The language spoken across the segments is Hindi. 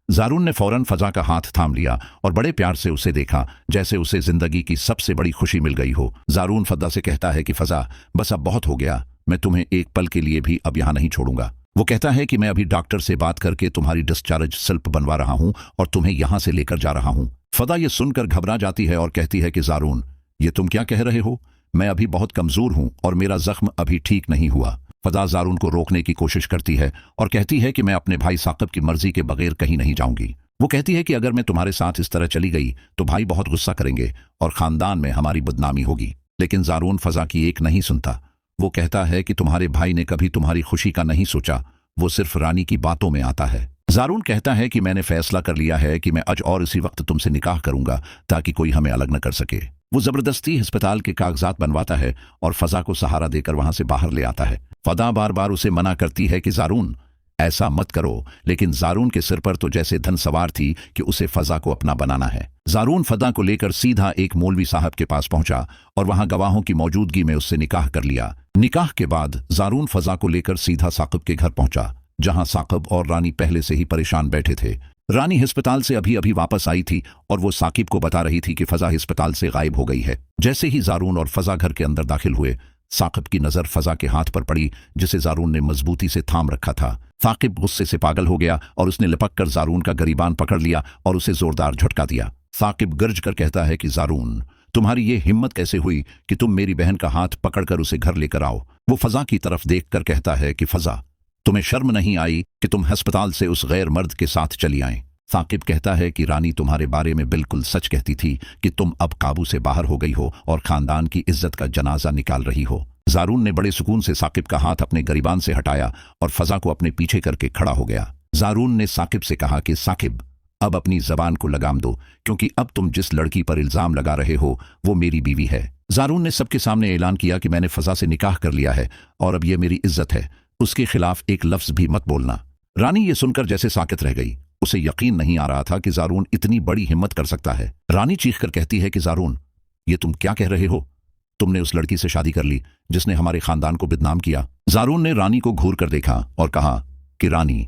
जारून ने फौरन फजा का हाथ थाम लिया और बड़े प्यार से उसे देखा, जैसे उसे जिंदगी की सबसे बड़ी खुशी मिल गई हो। जारून फजा से कहता है कि फजा, बस अब बहुत हो गया, मैं तुम्हें एक पल के लिए भी अब यहाँ नहीं छोड़ूंगा। वो कहता है कि मैं अभी डॉक्टर से बात करके तुम्हारी डिस्चार्ज स्लिप बनवा रहा हूँ और तुम्हें यहाँ से लेकर जा रहा हूँ। फजा ये सुनकर घबरा जाती है और कहती है कि जारून, ये तुम क्या कह रहे हो? मैं अभी बहुत कमजोर हूँ और मेरा जख्म अभी ठीक नहीं हुआ। फजा जारून को रोकने की कोशिश करती है और कहती है कि मैं अपने भाई साकिब की मर्जी के बगैर कहीं नहीं जाऊंगी। वो कहती है कि अगर मैं तुम्हारे साथ इस तरह चली गई तो भाई बहुत गुस्सा करेंगे और खानदान में हमारी बदनामी होगी। लेकिन जारून फजा की एक नहीं सुनता। वो कहता है कि तुम्हारे भाई ने कभी तुम्हारी खुशी का नहीं सोचा, वो सिर्फ रानी की बातों में आता है। जारून कहता है कि मैंने फैसला कर लिया है कि मैं आज और इसी वक्त तुमसे निकाह करूंगा ताकि कोई हमें अलग न कर सके। वो जबरदस्ती अस्पताल के कागजात बनवाता है और फजा को सहारा देकर वहां से बाहर ले आता है। फजा बार बार उसे मना करती है कि जारून, ऐसा मत करो, लेकिन जारून के सिर पर तो जैसे धन सवार थी कि उसे फजा को अपना बनाना है। जारून फजा को लेकर सीधा एक मौलवी साहब के पास पहुंचा और वहां गवाहों की मौजूदगी में उससे निकाह कर लिया। निकाह के बाद जारून फजा को लेकर सीधा साकिब के घर पहुंचा, जहां साकिब और रानी पहले से ही परेशान बैठे थे। रानी अस्पताल से अभी अभी वापस आई थी और वो साकिब को बता रही थी कि फजा अस्पताल से गायब हो गई है। जैसे ही जारून और फजा घर के अंदर दाखिल हुए, साकिब की नजर फजा के हाथ पर पड़ी जिसे जारून ने मजबूती से थाम रखा था। साकिब गुस्से से पागल हो गया और उसने लपक कर जारून का गिरीबान पकड़ लिया और उसे जोरदार झटका दिया। साकिब गरज कर कहता है कि जारून, तुम्हारी ये हिम्मत कैसे हुई कि तुम मेरी बहन का हाथ पकड़कर उसे घर लेकर आओ? वो फजा की तरफ देखकर कहता है कि फजा, तुम्हें शर्म नहीं आई कि तुम अस्पताल से उस गैर मर्द के साथ चली आए? साकिब कहता है कि रानी तुम्हारे बारे में बिल्कुल सच कहती थी कि तुम अब काबू से बाहर हो गई हो और खानदान की इज्जत का जनाजा निकाल रही हो। जारून ने बड़े सुकून से साकिब का हाथ अपने गिरीबान से हटाया और फजा को अपने पीछे करके खड़ा हो गया। जारून ने साकिब से कहा कि साकिब, अब अपनी जबान को लगाम दो, क्योंकि अब तुम जिस लड़की पर इल्जाम लगा रहे हो वो मेरी बीवी है। जारून ने सबके सामने ऐलान किया कि मैंने फजा से निकाह कर लिया है और अब ये मेरी इज्जत है, उसके खिलाफ एक लफ्ज भी मत बोलना। रानी ये सुनकर जैसे साकित रह गई। उसे यकीन नहीं आ रहा था कि जारून इतनी बड़ी हिम्मत कर सकता है। रानी चीखकर कहती है कि जारून, ये तुम क्या कह रहे हो? तुमने उस लड़की से शादी कर ली जिसने हमारे खानदान को बदनाम किया। जारून ने रानी को घूर कर देखा और कहा कि रानी,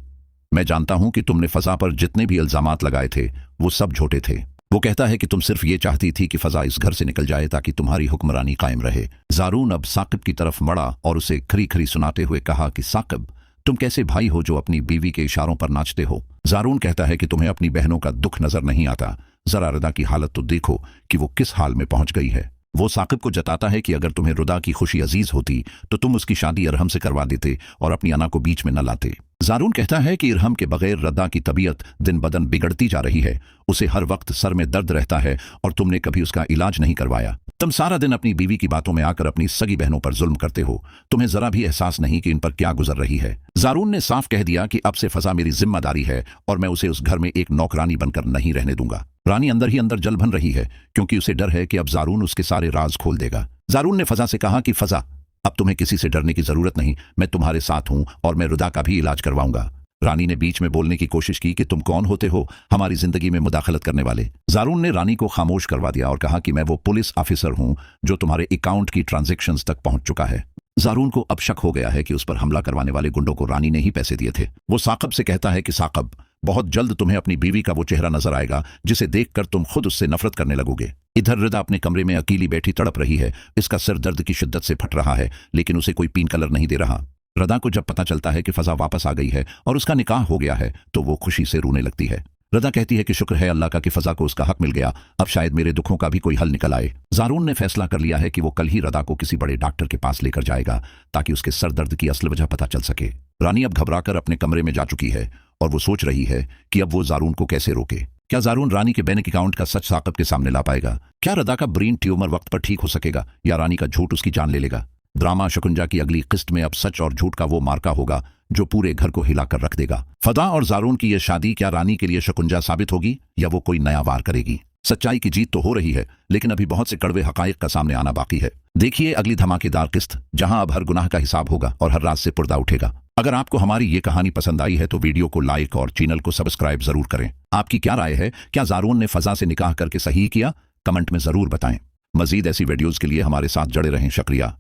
मैं जानता हूं कि तुमने फजा पर जितने भी इल्जामात लगाए थे वो सब झूठे थे। वो कहता है कि तुम सिर्फ ये चाहती थी कि फजा इस घर से निकल जाए ताकि तुम्हारी हुक्मरानी कायम रहे। जारून अब साकिब की तरफ मड़ा और उसे खरी खरी सुनाते हुए कहा कि साकिब, तुम कैसे भाई हो जो अपनी बीवी के इशारों पर नाचते हो? जारून कहता है कि तुम्हें अपनी बहनों का दुख नजर नहीं आता। जरा रुदा की हालत तो देखो कि वो किस हाल में पहुंच गई है। वो साकिब को जताता है कि अगर तुम्हें रुदा की खुशी अजीज होती तो तुम उसकी शादी इरहम से करवा देते और अपनी अना को बीच में न लाते। जारून कहता है कि इरहम के बगैर रद्दा की तबीयत दिन बदन बिगड़ती जा रही है, उसे हर वक्त सर में दर्द रहता है और तुमने कभी उसका इलाज नहीं करवाया। तुम सारा दिन अपनी बीवी की बातों में आकर अपनी सगी बहनों पर जुल्म करते हो, तुम्हें जरा भी एहसास नहीं कि इन पर क्या गुजर रही है। जारून ने साफ कह दिया कि अब से फजा मेरी जिम्मेदारी है और मैं उसे उस घर में एक नौकरानी बनकर नहीं रहने दूंगा। रानी अंदर ही अंदर जल भन रही है क्योंकि उसे डर है कि अब जारून उसके सारे राज खोल देगा। जारून ने फजा से कहा कि फजा, अब तुम्हें किसी से डरने की जरूरत नहीं, मैं तुम्हारे साथ हूं और मैं रुदा का भी इलाज करवाऊंगा। रानी ने बीच में बोलने की कोशिश की कि तुम कौन होते हो हमारी जिंदगी में मुदाखलत करने वाले? जारून ने रानी को खामोश करवा दिया और कहा कि मैं वो पुलिस ऑफिसर हूं जो तुम्हारे अकाउंट की ट्रांजैक्शंस तक पहुंच चुका है। जारून को अब शक हो गया है कि उस पर हमला करवाने वाले गुंडों को रानी ने ही पैसे दिए थे। वो साकिब से कहता है कि साकिब, बहुत जल्द तुम्हें अपनी बीवी का वो चेहरा नजर आएगा जिसे देखकर तुम खुद उससे नफरत करने लगोगे। इधर रिदा अपने कमरे में अकेली बैठी तड़प रही है। इसका सिर दर्द की शिद्दत से फट रहा है, लेकिन उसे कोई पीन कलर नहीं दे रहा। रदा को जब पता चलता है कि फजा वापस आ गई है और उसका निकाह हो गया है तो वो खुशी से रोने लगती है। रदा कहती है कि शुक्र है अल्लाह का कि फजा को उसका हक मिल गया, अब शायद मेरे दुखों का भी कोई हल निकल आए। जारून ने फैसला कर लिया है कि वो कल ही रदा को किसी बड़े डॉक्टर के पास लेकर जाएगा ताकि उसके सर दर्द की असल वजह पता चल सके। रानी अब घबराकर अपने कमरे में जा चुकी है और वो सोच रही है कि अब वो जारून को कैसे रोके। क्या जारून रानी के बैंक अकाउंट का सच साकिब के सामने ला पाएगा? क्या रदा का ब्रेन ट्यूमर वक्त पर ठीक हो सकेगा या रानी का झूठ उसकी जान ले लेगा? ड्रामा शकुंजा की अगली किस्त में अब सच और झूठ का वो मार्का होगा जो पूरे घर को हिलाकर रख देगा। फदा और जारून की यह शादी क्या रानी के लिए शकुंजा साबित होगी या वो कोई नया वार करेगी? सच्चाई की जीत तो हो रही है, लेकिन अभी बहुत से कड़वे हकायक का सामने आना बाकी है। देखिए अगली धमाकेदार किस्त, जहां अब हर गुनाह का हिसाब होगा और हर रात से पर्दा उठेगा। अगर आपको हमारी ये कहानी पसंद आई है तो वीडियो को लाइक और चैनल को सब्सक्राइब जरूर करें। आपकी क्या राय है? क्या जारून ने फजा से निकाह करके सही किया? कमेंट में जरूर बताएं। मजीद ऐसी वीडियोज के लिए हमारे साथ जुड़े रहें। शुक्रिया।